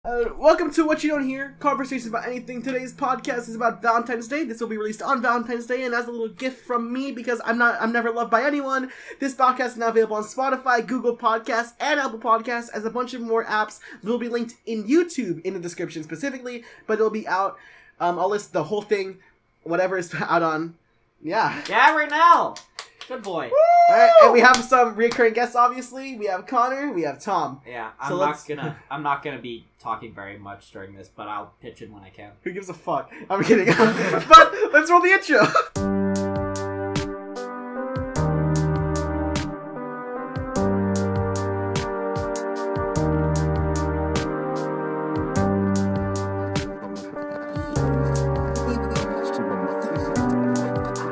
Welcome to What You Don't Hear, conversations about anything. Today's podcast is about Valentine's Day. This will be released on Valentine's Day, and as a little gift from me, because I'm never loved by anyone, this podcast is now available on Spotify, Google Podcasts, and Apple Podcasts, as a bunch of more apps. They'll be linked in YouTube in the description specifically, but it'll be out. I'll list the whole thing, whatever it's out on. Yeah. Yeah, Raynele! Good boy. Alright, and we have some recurring guests, obviously. We have Connor, we have Tom. Yeah, I'm not gonna be talking very much during this, but I'll pitch in when I can. Who gives a fuck? I'm kidding. But let's roll the intro.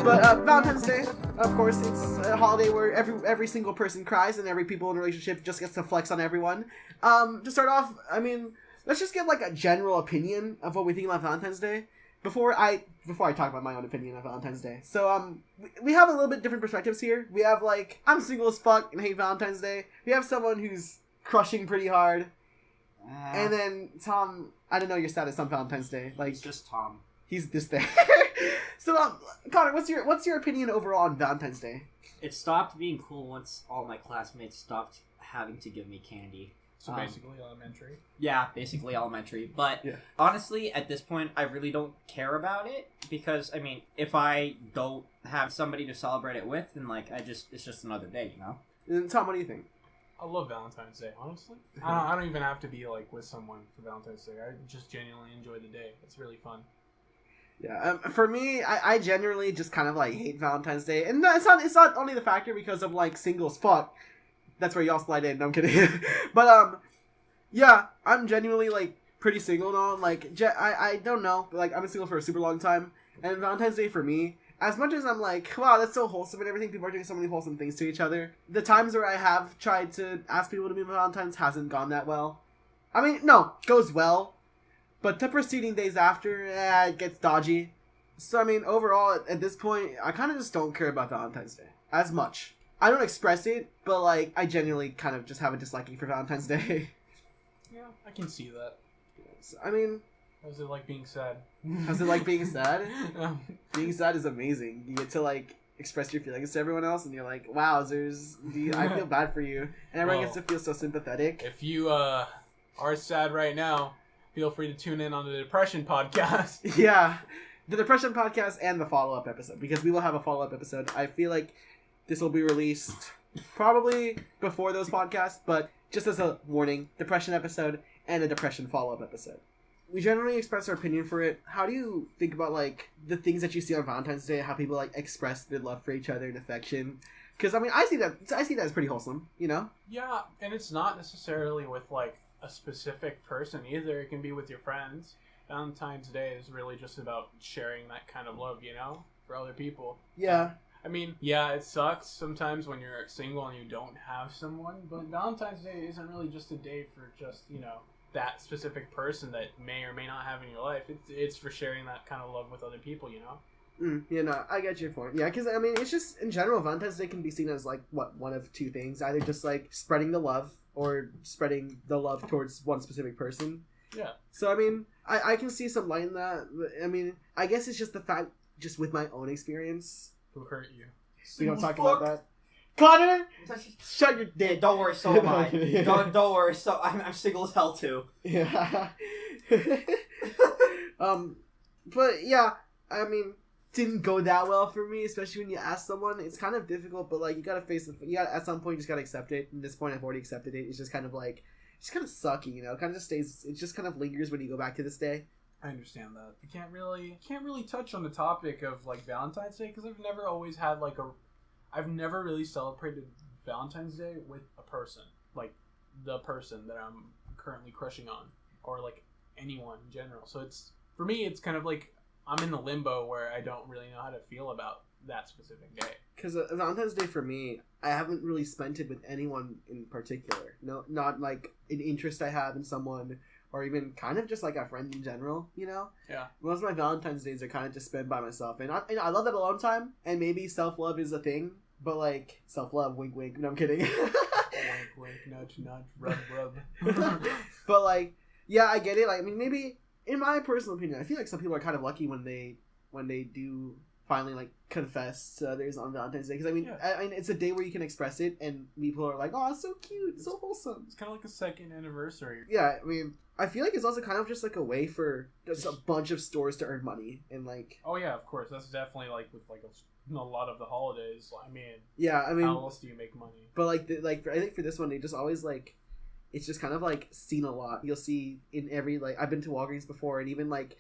But Valentine's Day, of course, it's a holiday where every single person cries and every people in a relationship just gets to flex on everyone. To start off, I mean, let's just get like a general opinion of what we think about Valentine's Day before I talk about my own opinion of Valentine's Day. So we have a little bit different perspectives here. We have like, I'm single as fuck and hate Valentine's Day. We have someone who's crushing pretty hard. And then Tom, I don't know your status on Valentine's Day. Like, it's just Tom. He's this there. So, Connor, what's your opinion overall on Valentine's Day? It stopped being cool once all my classmates stopped having to give me candy. So basically elementary? Yeah, basically elementary. But honestly, at this point, I really don't care about it. Because, I mean, if I don't have somebody to celebrate it with, then, like, it's just another day, you know? And Tom, what do you think? I love Valentine's Day, honestly. I don't even have to be, like, with someone for Valentine's Day. I just genuinely enjoy the day. It's really fun. Yeah, for me, I genuinely just kind of, like, hate Valentine's Day. And it's not only the factor because I'm, like, single as fuck. That's where y'all slide in. No, I'm kidding. But, yeah, I'm genuinely, like, pretty single and all. Like, I don't know. But, like, I've been single for a super long time. And Valentine's Day for me, as much as I'm like, wow, that's so wholesome and everything, people are doing so many wholesome things to each other. The times where I have tried to ask people to be Valentine's hasn't gone that well. I mean, no, goes well. But the preceding days after, it gets dodgy. So, I mean, overall, at this point, I kind of just don't care about Valentine's Day as much. I don't express it, but, like, I genuinely kind of just have a disliking for Valentine's Day. Yeah, I can see that. So, I mean... How's it like being sad? How's it like being sad? Being sad is amazing. You get to, like, express your feelings to everyone else, and you're like, wowzers, I feel bad for you. And everyone gets to feel so sympathetic. If you are sad right now... Feel free to tune in on the Depression Podcast. Yeah, the Depression Podcast and the follow-up episode, because we will have a follow-up episode. I feel like this will be released probably before those podcasts, but just as a warning, Depression episode and a Depression follow-up episode. We generally express our opinion for it. How do you think about, like, the things that you see on Valentine's Day, how people, like, express their love for each other and affection? Because, I mean, I see that as pretty wholesome, you know? Yeah, and it's not necessarily with, like, a specific person either. It can be with your friends. Valentine's Day is really just about sharing that kind of love, you know, for other people. Yeah. I mean, yeah, it sucks sometimes when you're single and you don't have someone, but Valentine's Day isn't really just a day for just, you know, that specific person that may or may not have in your life. It's for sharing that kind of love with other people, you know? Yeah, no, I get your point. Yeah, because, I mean, it's just, in general, Valentine's Day can be seen as, like, one of two things. Either just, like, spreading the love, or spreading the love towards one specific person. Yeah. So, I mean, I can see some light in that. I mean, I guess it's just the fact, just with my own experience. Who hurt you? We don't talk about that. Connor! Shut your dick. Don't worry, so am I. Don't worry, so I'm single as hell, too. Yeah. But, yeah, I mean... didn't go that well for me, especially when you ask someone. It's kind of difficult, but, like, you gotta face it. You gotta, at some point, you just gotta accept it. At this point, I've already accepted it. It's just kind of, like, it's kind of sucky, you know? It kind of just stays, it just kind of lingers when you go back to this day. I understand that. I can't really touch on the topic of, like, Valentine's Day, because I've never always had, like, I've never really celebrated Valentine's Day with a person. Like, the person that I'm currently crushing on. Or, like, anyone in general. So for me, it's kind of like, I'm in the limbo where I don't really know how to feel about that specific day. Because Valentine's Day for me, I haven't really spent it with anyone in particular. No, not like an interest I have in someone, or even kind of just like a friend in general, you know? Yeah. Most of my Valentine's days are kind of just spent by myself. And I love that alone time, and maybe self-love is a thing, but like, self-love, wink wink, no I'm kidding. Wink wink, nudge nudge, rub rub. But like, Yeah, I get it. Like, I mean, maybe in my personal opinion, I feel like some people are kind of lucky when they do finally like confess to others on Valentine's Day. Because I mean, it's a day where you can express it, and people are like, "Oh, it's so cute, it's so wholesome." It's kind of like a second anniversary. Yeah, I mean, I feel like it's also kind of just like a way for just a bunch of stores to earn money and like. Oh yeah, of course. That's definitely like with like a lot of the holidays. I mean. Yeah, I mean. How else do you make money? But like I think for this one, they just always like. It's just kind of like seen a lot. You'll see in every like I've been to Walgreens before, and even like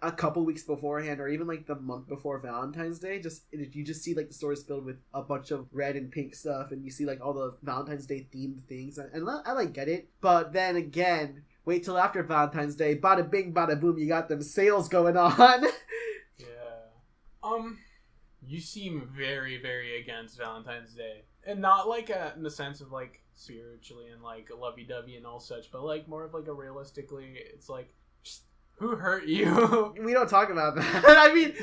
a couple weeks beforehand, or even like the month before Valentine's Day, you just see like the stores filled with a bunch of red and pink stuff, and you see like all the Valentine's Day themed things, and I like get it. But then again, wait till after Valentine's Day, bada bing, bada boom, you got them sales going on. Yeah. You seem very, very against Valentine's Day, and not like in the sense of like spiritually and like lovey-dovey and all such, but like more of like a realistically, it's like, just, who hurt you? We don't talk about that. I mean,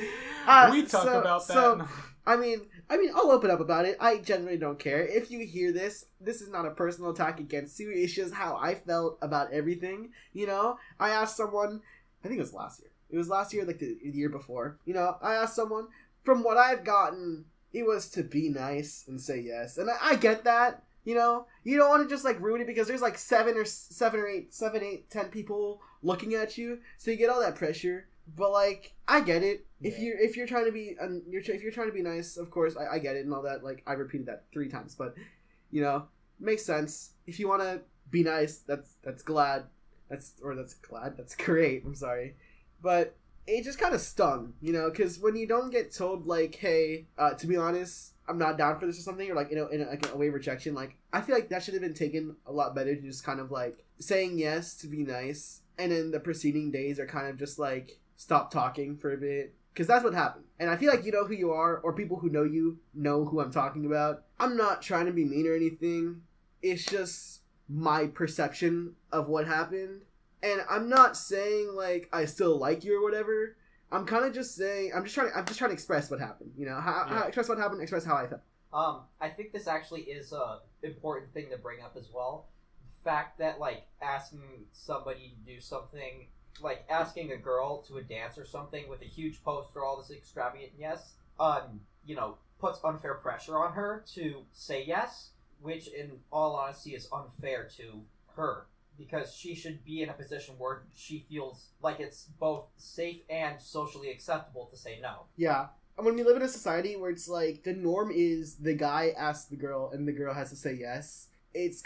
we talk about that. So, I mean, I'll open up about it. I generally don't care. If you hear this is not a personal attack against you. It's just how I felt about everything. You know, I asked someone, I think it was last year. It was last year, like the year before. You know, I asked someone, from what I've gotten, it was to be nice and say yes. And I get that. You know, you don't want to just like ruin it because there's like 7, 8, 10 people looking at you, so you get all that pressure. But like, I get it. Yeah. If you're trying to be if you're trying to be nice, of course, I get it and all that. Like, I repeated that 3 times, but you know, makes sense. If you want to be nice, that's great. I'm sorry, but it just kind of stung, you know, because when you don't get told like, hey, to be honest, I'm not down for this or something, or like, you know, in a way of rejection, like, I feel like that should have been taken a lot better to just kind of like saying yes to be nice, and then the preceding days are kind of just like stop talking for a bit, because that's what happened. And I feel like you know who you are, or people who know you know who I'm talking about. I'm not trying to be mean or anything. It's just my perception of what happened, and I'm not saying like I still like you or whatever. I'm kind of just saying, I'm just trying to express what happened, you know, how express what happened, express how I felt. I think this actually is a important thing to bring up as well. The fact that, like, asking somebody to do something, like asking a girl to a dance or something with a huge poster, all this extravagant yes, you know, puts unfair pressure on her to say yes, which in all honesty is unfair to her. Because she should be in a position where she feels like it's both safe and socially acceptable to say no. Yeah. And when we live in a society where it's like the norm is the guy asks the girl and the girl has to say yes, it's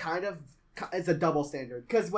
a double standard. Because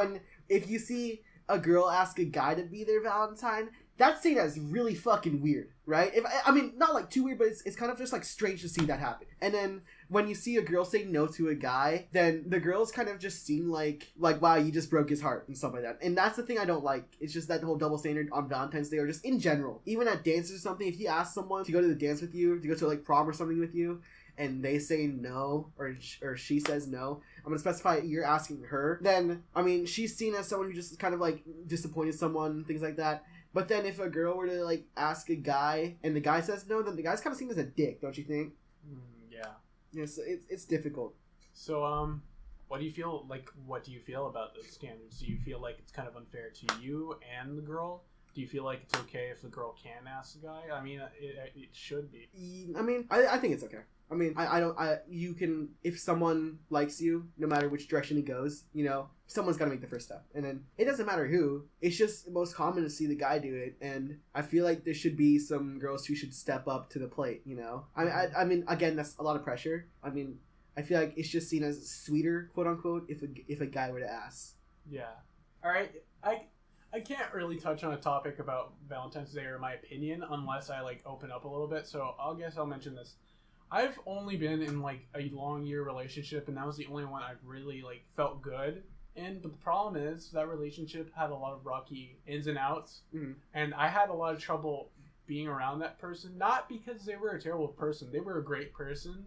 if you see a girl ask a guy to be their Valentine, that's seen as really fucking weird, right? I mean, not like too weird, but it's kind of just like strange to see that happen. And then when you see a girl say no to a guy, then the girls kind of just seem like wow, you just broke his heart and stuff like that. And that's the thing I don't like. It's just that whole double standard on Valentine's Day, or just in general. Even at dances or something, if you ask someone to go to the dance with you, to go to like prom or something with you, and they say no, or she says no, I'm gonna specify you're asking her, then I mean, she's seen as someone who just kind of like disappointed someone, things like that. But then if a girl were to like ask a guy and the guy says no, then the guy's kind of seen as a dick, don't you think? Yeah. Yeah, so it's difficult. So what do you feel about those standards? Do you feel like it's kind of unfair to you and the girl? Do you feel like it's okay if the girl can ask the guy? I mean, it should be. I mean, I think it's okay. I mean, you can, if someone likes you, no matter which direction it goes, you know, someone's got to make the first step. And then it doesn't matter who. It's just most common to see the guy do it. And I feel like there should be some girls who should step up to the plate, you know? I mean, again, that's a lot of pressure. I mean, I feel like it's just seen as sweeter, quote unquote, if a guy were to ask. Yeah. All right. I can't really touch on a topic about Valentine's Day or my opinion unless I like open up a little bit. So I'll mention this. I've only been in like a long year relationship, and that was the only one I've really like felt good in. But the problem is that relationship had a lot of rocky ins and outs, and I had a lot of trouble being around that person. Not because they were a terrible person; they were a great person.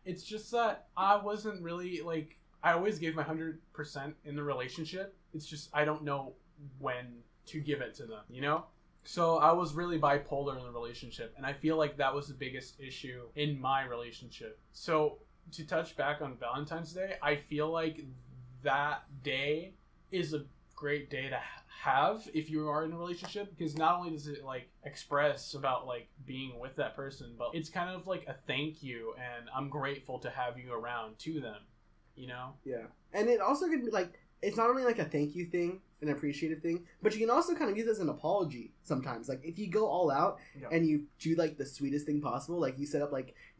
It's just that I wasn't really like, I always gave my 100% in the relationship. It's just I don't know when to give it to them, you know? So I was really bipolar in the relationship, and I feel like that was the biggest issue in my relationship. So to touch back on Valentine's Day, I feel like that day is a great day to have if you are in a relationship, because not only does it like express about like being with that person, but it's kind of like a thank you and I'm grateful to have you around to them, you know? Yeah. And it also could be like, it's not only like a thank you thing, an appreciative thing, but you can also kind of use it as an apology sometimes. Like if you go all out and you do like the sweetest thing possible, like you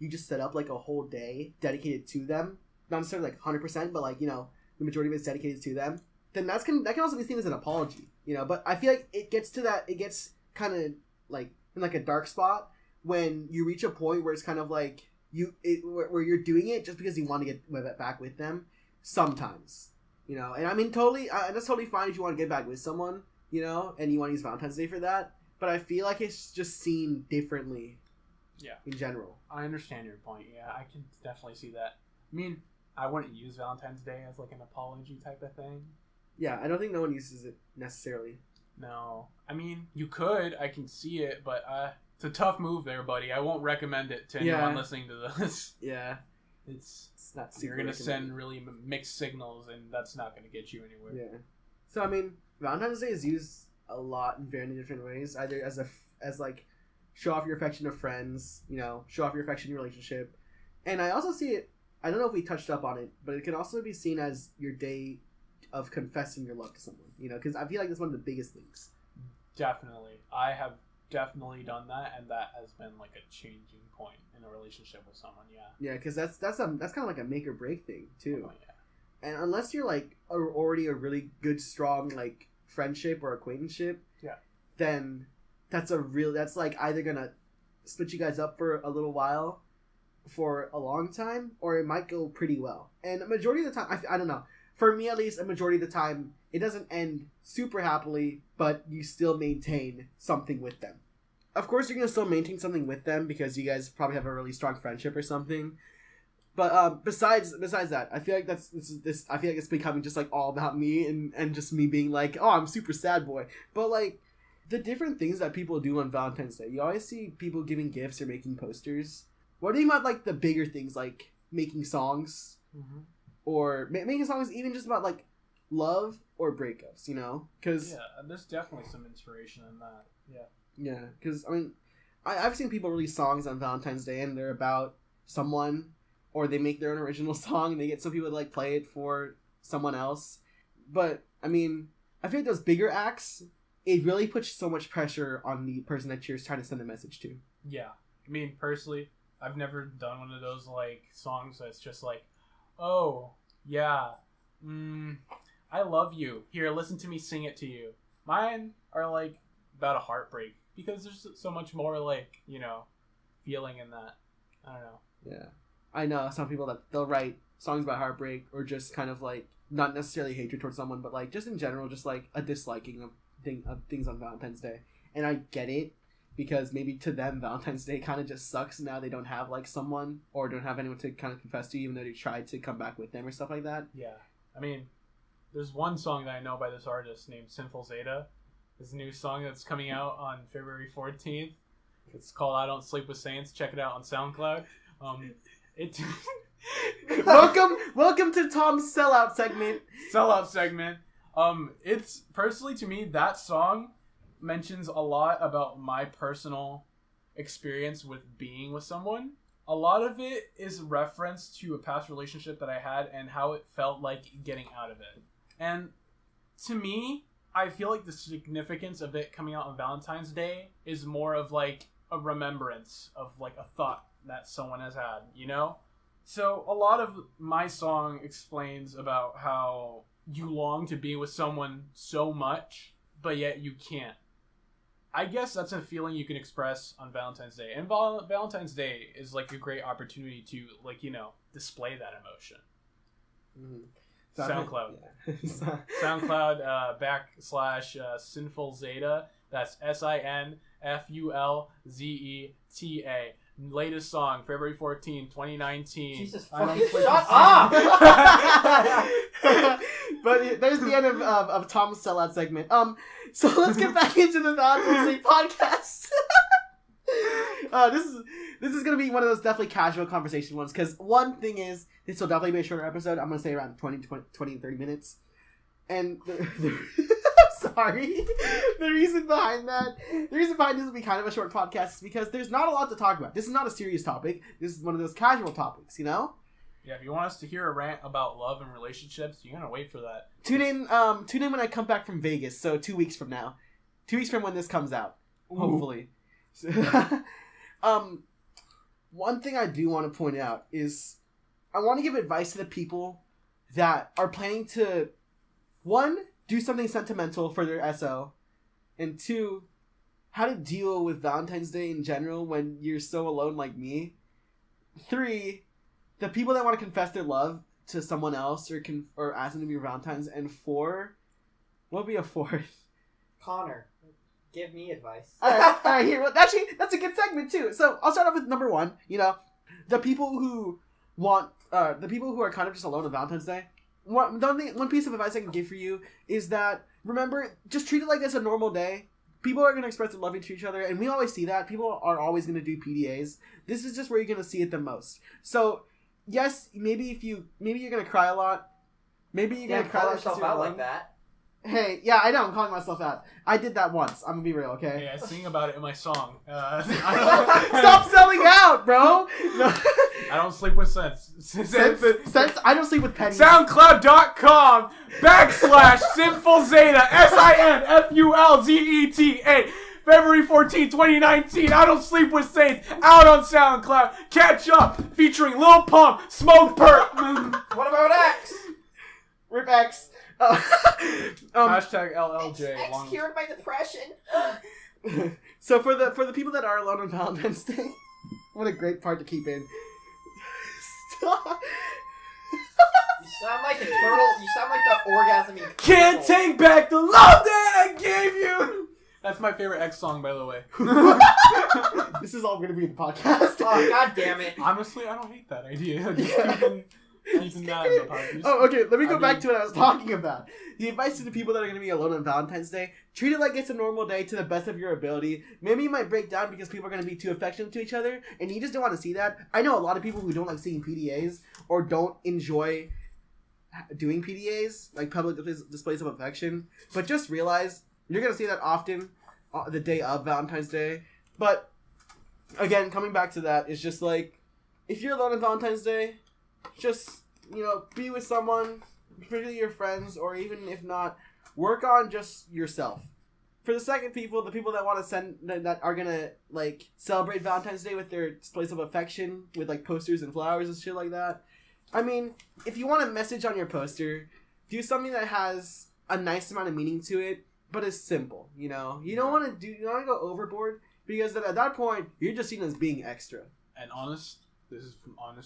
just set up like a whole day dedicated to them, not necessarily like 100%, but like, you know, the majority of it's dedicated to them, then that can also be seen as an apology, you know. But I feel like it gets kind of like in like a dark spot when you reach a point where it's kind of like where you're doing it just because you want to get back with them sometimes. You know, and I mean, that's totally fine if you want to get back with someone, you know, and you want to use Valentine's Day for that. But I feel like it's just seen differently. Yeah. In general. I understand your point. Yeah, I can definitely see that. I mean, I wouldn't use Valentine's Day as like an apology type of thing. Yeah, I don't think no one uses it necessarily. No. I mean, you could. I can see it, but it's a tough move there, buddy. I won't recommend it to anyone listening to this. Yeah. It's not super. You're going to send really mixed signals, and that's not going to get you anywhere. Yeah. So, I mean, Valentine's Day is used a lot in very different ways, either as like show off your affection to friends, you know, show off your affection in your relationship. And I also see it, I don't know if we touched up on it, but it can also be seen as your day of confessing your love to someone, you know, because I feel like that's one of the biggest things. Definitely. I have definitely done that, and that has been like a changing point in a relationship with someone. Yeah because that's kind of like a make or break thing too. Oh, yeah. And unless you're like already a really good strong like friendship or acquaintanceship, then that's like either gonna split you guys up for a little while for a long time, or it might go pretty well. And a majority of the time, I don't know, for me at least, a majority of the time it doesn't end super happily, but you still maintain something with them. Of course, you're going to still maintain something with them because you guys probably have a really strong friendship or something. But besides that, I feel like I feel like it's becoming just like all about me and just me being like, oh, I'm super sad boy. But like the different things that people do on Valentine's Day, you always see people giving gifts or making posters. What do you about like the bigger things like making songs, or making songs even just about like love or breakups? You know, because there's definitely some inspiration in that. Yeah, because, I mean, I've seen people release songs on Valentine's Day, and they're about someone, or they make their own original song, and they get some people to, like, play it for someone else. But, I mean, I feel like those bigger acts, it really puts so much pressure on the person that you're trying to send a message to. Yeah. I mean, personally, I've never done one of those, like, songs that's just like, oh, yeah, I love you. Here, listen to me sing it to you. Mine are, like, about a heartbreak, because there's so much more like, you know, feeling in that. I don't know. Yeah, I know some people that they'll write songs about heartbreak, or just kind of like not necessarily hatred towards someone, but like just in general, just like a disliking of things on Valentine's Day. And I get it, because maybe to them Valentine's Day kind of just sucks now. They don't have like someone, or don't have anyone to kind of confess to, even though they tried to come back with them or stuff like that. Yeah, I mean, there's one song that I know by this artist named Sinful Zeta. This new song that's coming out on February 14th. It's called I Don't Sleep with Saints. Check it out on SoundCloud. Welcome to Tom's sellout segment. It's personally, to me, that song mentions a lot about my personal experience with being with someone. A lot of it is reference to a past relationship that I had and how it felt like getting out of it. And to me, I feel like the significance of it coming out on Valentine's Day is more of like a remembrance of like a thought that someone has had, you know? So a lot of my song explains about how you long to be with someone so much, but yet you can't. I guess that's a feeling you can express on Valentine's Day. And Valentine's Day is like a great opportunity to, like, you know, display that emotion. Mm-hmm. SoundCloud. SoundCloud / Sinful Zeta. That's SINFULZETA. Latest song, February 14, 2019. Jesus fucking shut up! But there's the end of Tom's sellout segment. So let's get back into the Valentine's Day podcast. This is gonna be one of those definitely casual conversation ones, because one thing is, this will definitely be a shorter episode. I'm gonna say around 20 30 minutes. And sorry. The reason behind this will be kind of a short podcast is because there's not a lot to talk about. This is not a serious topic. This is one of those casual topics, you know? Yeah, if you want us to hear a rant about love and relationships, you're gonna wait for that. Tune in when I come back from Vegas, so 2 weeks from now. 2 weeks from when this comes out. Ooh. Hopefully. One thing I do want to point out is I want to give advice to the people that are planning to, 1, do something sentimental for their SO, and 2, how to deal with Valentine's Day in general when you're so alone like me. 3, the people that want to confess their love to someone else or ask them to be Valentine's. And 4, what would be a 4th? Connor, give me advice. All right. Here. Well, actually, that's a good segment too. So I'll start off with number 1. You know, the people who are kind of just alone on Valentine's Day. One piece of advice I can give for you is that, remember, just treat it like it's a normal day. People are going to express their love to each other, and we always see that. People are always going to do PDAs. This is just where you're going to see it the most. So, yes, maybe you're going to cry a lot. Maybe you're going to cry yourself out like that. Hey, yeah, I know, I'm calling myself out. I did that once. I'm going to be real, okay? Yeah, I sing about it in my song. Stop selling out, bro! No. I don't sleep with sense. I don't sleep with pennies. SoundCloud.com/Sinful Zeta SINFULZETA. February 14, 2019. I Don't Sleep with Saints. Out on SoundCloud. Catch Up featuring Lil Pump, Smoke Perk. What about X? Rip X. Hashtag LLJ. X cured my depression. So for the people that are alone on Valentine's Day, what a great part to keep in. Stop. You sound like a turtle. You sound like the orgasming. Can't take back the love that I gave you. That's my favorite X song, by the way. This is all going to be in the podcast. Oh, god damn it. Honestly, I don't hate that idea. Keeping that in the podcast. Oh, okay. Let me go back to what I was talking about. The advice to the people that are going to be alone on Valentine's Day: treat it like it's a normal day to the best of your ability. Maybe you might break down because people are going to be too affectionate to each other, and you just don't want to see that. I know a lot of people who don't like seeing PDAs or don't enjoy doing PDAs, like public displays of affection. But just realize you're going to see that often the day of Valentine's Day. But again, coming back to that, it's just like, if you're alone on Valentine's Day, just, be with someone, particularly your friends, or even if not, work on just yourself. For the second people, the people that want to that are gonna, celebrate Valentine's Day with their displays of affection, with, posters and flowers and shit like that. I mean, if you want a message on your poster, do something that has a nice amount of meaning to it, but is simple, You don't want to go overboard, because then at that point, you're just seen as being extra. And this is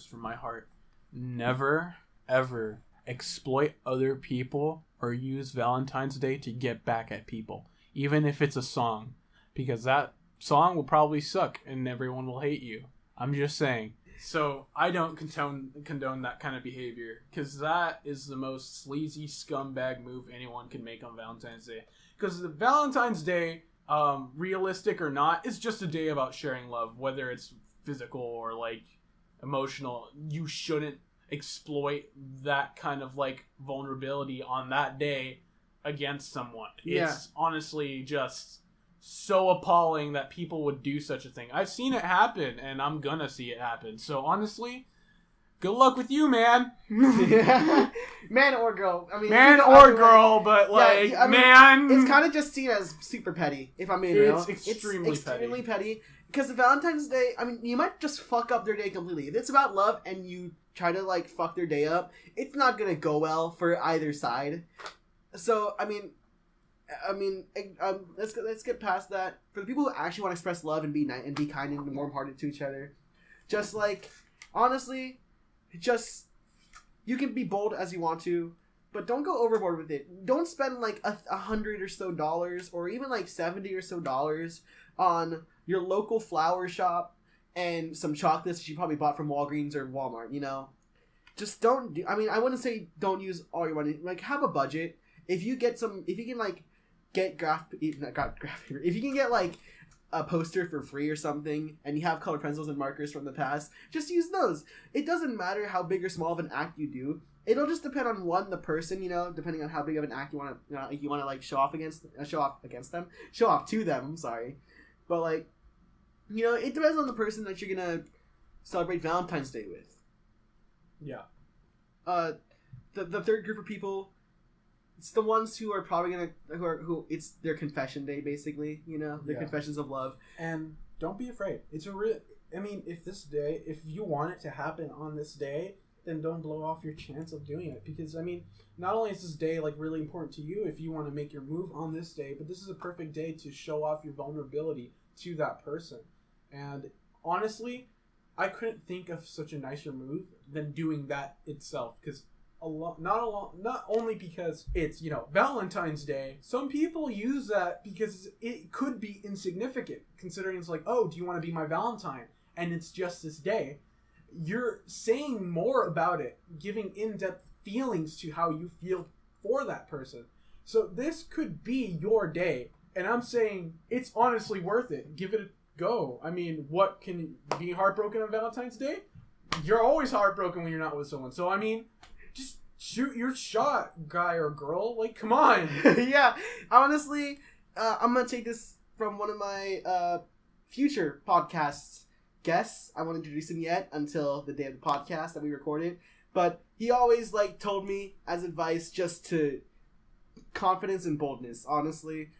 from my heart. Never, ever exploit other people or use Valentine's Day to get back at people, even if it's a song, because that song will probably suck and everyone will hate you. I'm just saying. So I don't condone that kind of behavior, because that is the most sleazy scumbag move anyone can make on Valentine's Day. Because the Valentine's Day, realistic or not, is just a day about sharing love, whether it's physical or emotional. You shouldn't exploit that kind of vulnerability on that day against someone. Yeah. It's honestly just so appalling that people would do such a thing. I've seen it happen, and I'm gonna see it happen. So honestly, good luck with you, man. Man or girl. I mean, man or girl, but man. It's kind of just seen as super petty, if I'm being real. It's extremely petty. Because the Valentine's Day, I mean, you might just fuck up their day completely. If it's about love and you try to, fuck their day up, it's not going to go well for either side. So, I mean, let's get past that. For the people who actually want to express love and be nice and be kind and warm-hearted to each other, just, honestly, you can be bold as you want to, but don't go overboard with it. Don't spend, $100 or so dollars, or even, $70 or so dollars on your local flower shop and some chocolates that you probably bought from Walgreens or Walmart, Just don't do... I mean, I wouldn't say don't use all your money. Have a budget. If you can, get graph paper. If you can get, a poster for free or something, and you have colored pencils and markers from the past, just use those. It doesn't matter how big or small of an act you do. it'll just depend on the person, depending on how big of an act you want to like show off to them. I'm sorry, but like, it depends on the person that you're gonna celebrate Valentine's Day with. Yeah. The third group of people, it's the ones who are probably who it's their confession day, basically. Their confessions of love. And don't be afraid. It's if you want it to happen on this day, then don't blow off your chance of doing it. Because, not only is this day, like, really important to you if you want to make your move on this day, but this is a perfect day to show off your vulnerability to that person. And, honestly, I couldn't think of such a nicer move than doing that itself. Because, not only because it's, Valentine's Day, some people use that because it could be insignificant, considering it's like, oh, do you want to be my Valentine? And it's just this day. You're saying more about it, giving in-depth feelings to how you feel for that person. So this could be your day, and I'm saying it's honestly worth it. Give it a go. What can be heartbroken on Valentine's Day? You're always heartbroken when you're not with someone. So just shoot your shot, guy or girl. Like, come on. Yeah, honestly, I'm gonna take this from one of my future podcasts guests. I won't introduce him yet until the day of the podcast that we recorded, but he always like told me as advice just to confidence and boldness. Honestly,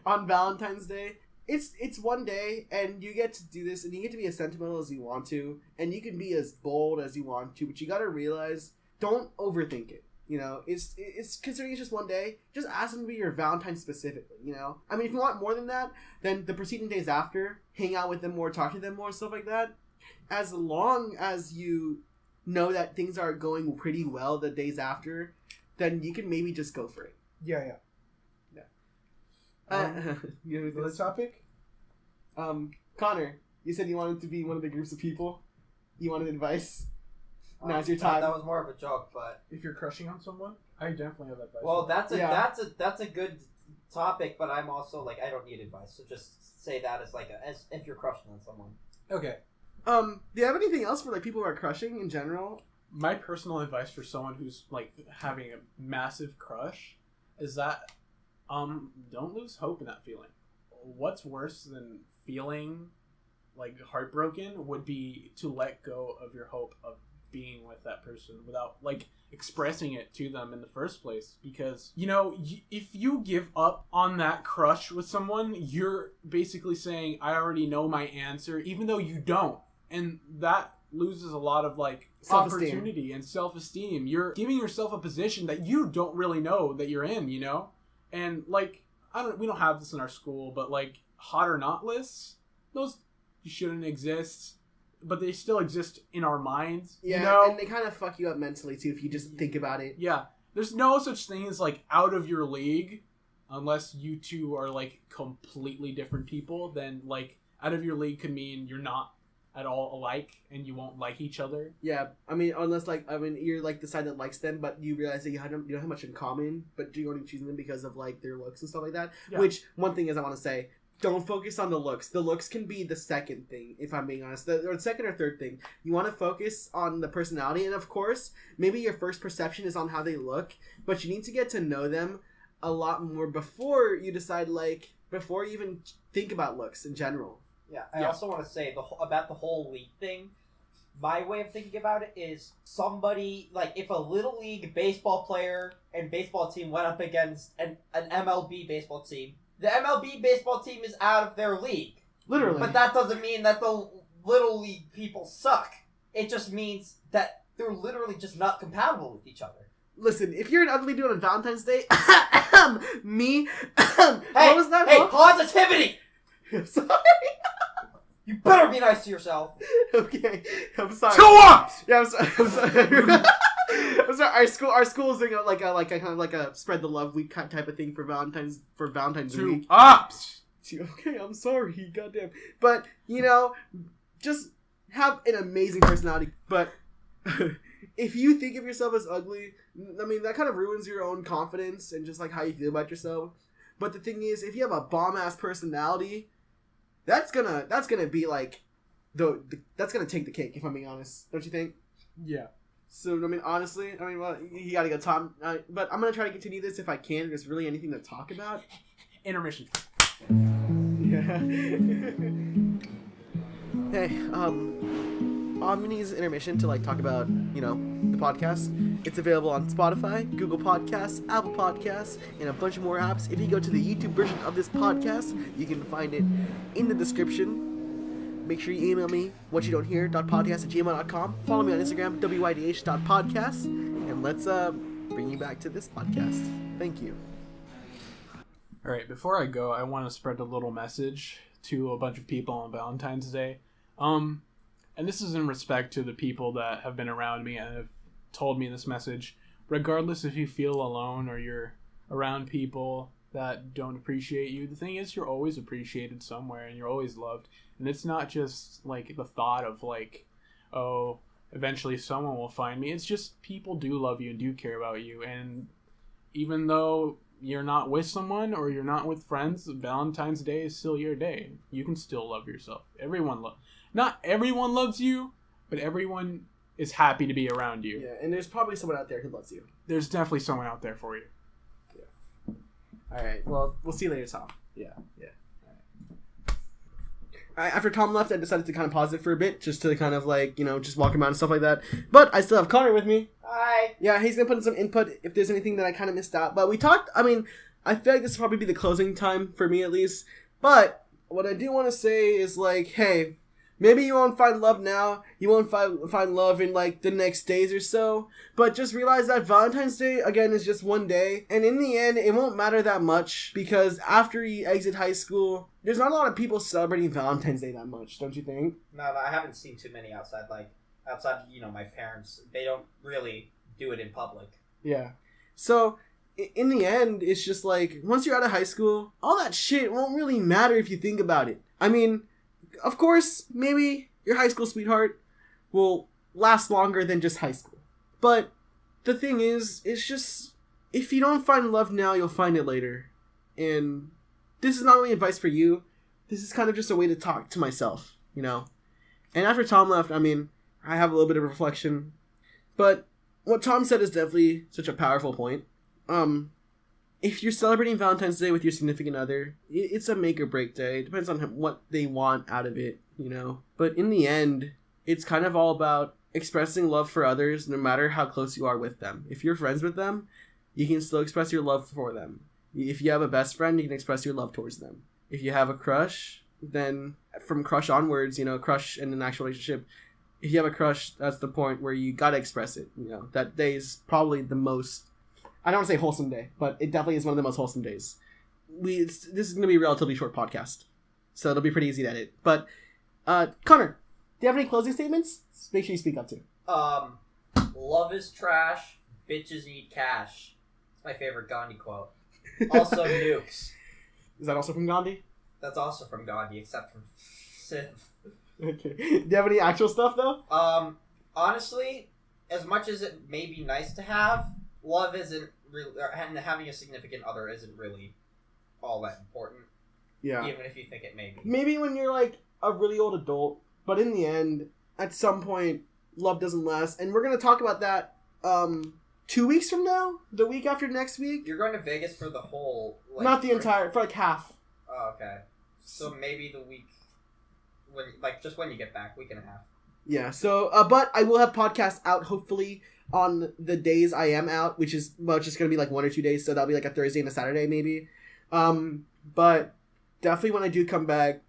on Valentine's Day, it's one day and you get to do this and you get to be as sentimental as you want to and you can be as bold as you want to, but you gotta realize, don't overthink it. It's considering it's just one day, just ask them to be your Valentine specifically, if you want more than that, then the preceding days after, hang out with them more, talk to them more, stuff like that. As long as you know that things are going pretty well the days after, then you can maybe just go for it. Yeah. The topic? Connor, you said you wanted to be one of the groups of people. You wanted advice. Now's your time. That was more of a joke, but if you're crushing on someone, I definitely have advice. Well, that's a good topic, but I'm also like, I don't need advice, so just say that as if you're crushing on someone. Okay. Do you have anything else for like people who are crushing in general? My personal advice for someone who's like having a massive crush is that don't lose hope in that feeling. What's worse than feeling like heartbroken would be to let go of your hope of being with that person without like expressing it to them in the first place. Because if you give up on that crush with someone, you're basically saying, I already know my answer, even though you don't, and that loses a lot of like opportunity and self-esteem. You're giving yourself a position that you don't really know that you're in, and like we don't have this in our school, but like hot or not lists, those shouldn't exist. But they still exist in our minds, and they kind of fuck you up mentally, too, if you just think about it. Yeah. There's no such thing as, like, out of your league, unless you two are, like, completely different people. Then, like, out of your league could mean you're not at all alike, and you won't like each other. Yeah, unless, you're, like, the side that likes them, but you realize that you don't have much in common, but you're only choosing them because of, like, their looks and stuff like that. Yeah. Which, one thing is I want to say, don't focus on the looks. The looks can be the second thing, if I'm being honest. Or the second or third thing. You want to focus on the personality. And of course, maybe your first perception is on how they look. But you need to get to know them a lot more before you decide, before you even think about looks in general. Yeah, I also want to say about the whole league thing. My way of thinking about it is somebody, like, if a Little League baseball player and baseball team went up against an MLB baseball team, the MLB baseball team is out of their league. Literally. But that doesn't mean that the Little League people suck. It just means that they're literally just not compatible with each other. Listen, if you're an ugly dude on Valentine's Day, me, what was that? Hey, positivity! I'm sorry. You better be nice to yourself. Okay, I'm sorry. 2 ups! Yeah, I'm sorry. I'm sorry. Our school is doing like a kind of like a spread the love week type of thing for Valentine's week. 2 ups. Okay, I'm sorry. Goddamn. But just have an amazing personality. But if you think of yourself as ugly, that kind of ruins your own confidence and just like how you feel about yourself. But the thing is, if you have a bomb ass personality, that's gonna be like that's gonna take the cake. If I'm being honest, don't you think? Yeah. So, I mean, honestly, well, you gotta go, Tom. But I'm gonna try to continue this if I can. If there's really anything to talk about. Intermission. Yeah. Hey, I'm gonna use intermission to talk about, the podcast. It's available on Spotify, Google Podcasts, Apple Podcasts, and a bunch of more apps. If you go to the YouTube version of this podcast, you can find it in the description. Make sure you email me whatyoudon'thear.podcast@gmail.com. Follow me on Instagram, wydh.podcast, and let's bring you back to this podcast. Thank you. All right, before I go, I want to spread a little message to a bunch of people on Valentine's Day. And this is in respect to the people that have been around me and have told me this message. Regardless if you feel alone or you're around people that don't appreciate you, the thing is you're always appreciated somewhere and you're always loved. And it's not just the thought of oh, eventually someone will find me. It's just people do love you and do care about you. And even though you're not with someone or you're not with friends, Valentine's Day is still your day. You can still love yourself. Not everyone loves you, but everyone is happy to be around you. Yeah, and there's probably someone out there who loves you. There's definitely someone out there for you. Yeah. All right. Well, we'll see you later, Tom. Yeah. All right. After Tom left, I decided to kind of pause it for a bit, just to kind of just walk around and stuff like that. But I still have Connor with me. Hi. Yeah, he's gonna put in some input if there's anything that I kind of missed out. But we talked. I mean, I feel like this will probably be the closing time for me at least. But what I do want to say is hey. Maybe you won't find love now, you won't find love in the next days or so, but just realize that Valentine's Day, again, is just one day, and in the end, it won't matter that much, because after you exit high school, there's not a lot of people celebrating Valentine's Day that much, don't you think? No, I haven't seen too many outside, my parents, they don't really do it in public. Yeah. So, in the end, it's just once you're out of high school, all that shit won't really matter if you think about it. I mean, of course, maybe your high school sweetheart will last longer than just high school. But the thing is, it's just, if you don't find love now, you'll find it later. And this is not only advice for you, this is kind of just a way to talk to myself, And after Tom left, I have a little bit of reflection. But what Tom said is definitely such a powerful point. If you're celebrating Valentine's Day with your significant other, it's a make or break day. It depends on what they want out of it, But in the end, it's kind of all about expressing love for others no matter how close you are with them. If you're friends with them, you can still express your love for them. If you have a best friend, you can express your love towards them. If you have a crush, then from crush onwards, crush in an actual relationship, if you have a crush, that's the point where you gotta express it. That day is probably the most, I don't want to say wholesome day, but it definitely is one of the most wholesome days. This is going to be a relatively short podcast, so it'll be pretty easy to edit. But, Connor, do you have any closing statements? Make sure you speak up too. Love is trash, bitches need cash. It's my favorite Gandhi quote. Also, nukes. Is that also from Gandhi? That's also from Gandhi, except from Civ. Okay. Do you have any actual stuff, though? Honestly, as much as it may be nice to have, love isn't really, and having a significant other isn't really all that important. Yeah. Even if you think it may be. Maybe when you're a really old adult, but in the end, at some point, love doesn't last. And we're going to talk about that 2 weeks from now? The week after next week? You're going to Vegas for the whole... Not the entire, for half. Oh, okay. So maybe the week, just when you get back, week and a half. Yeah, so, but I will have podcasts out, hopefully, on the days I am out, which is, just going to be 1 or 2 days, so that'll be a Thursday and a Saturday, maybe. But definitely when I do come back,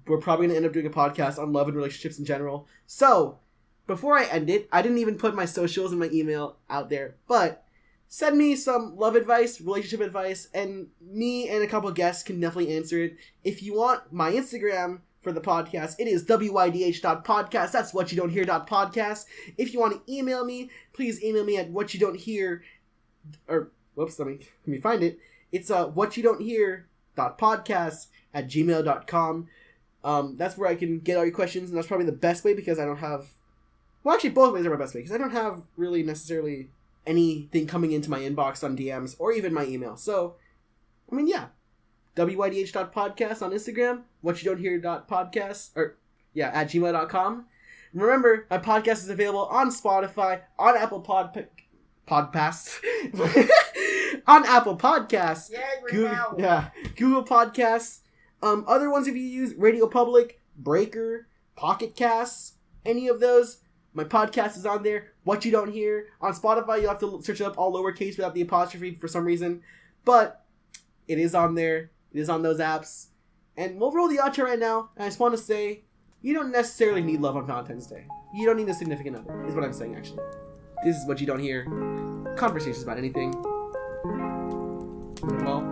we're probably going to end up doing a podcast on love and relationships in general. So, before I end it, I didn't even put my socials and my email out there, but send me some love advice, relationship advice, and me and a couple guests can definitely answer it. If you want my Instagram for the podcast, it is wydh.podcast. That's whatyoudon'thear.podcast. If you want to email me, please email me at whatyoudon'thear, or whoops, let me find it. It's whatyoudon'thear.podcast@gmail.com. That's where I can get all your questions, and that's probably the best way because I don't have, well, actually both ways are my best way because I don't have really necessarily anything coming into my inbox on DMs or even my email. So, yeah. wydh.podcast on Instagram, whatyoudon'thear.podcast, at gmail.com. Remember, my podcast is available on Spotify, on Apple Podcasts, on Apple Podcasts, Google Podcasts, other ones if you use RadioPublic, Breaker, PocketCast, any of those. My podcast is on there. What You Don't Hear. On Spotify, you'll have to search it up all lowercase without the apostrophe for some reason. But it is on there. It is on those apps. And we'll roll the outro right now. And I just want to say, you don't necessarily need love on Valentine's Day. You don't need a significant other, is what I'm saying, actually. This is What You Don't Hear. Conversations about anything. Well,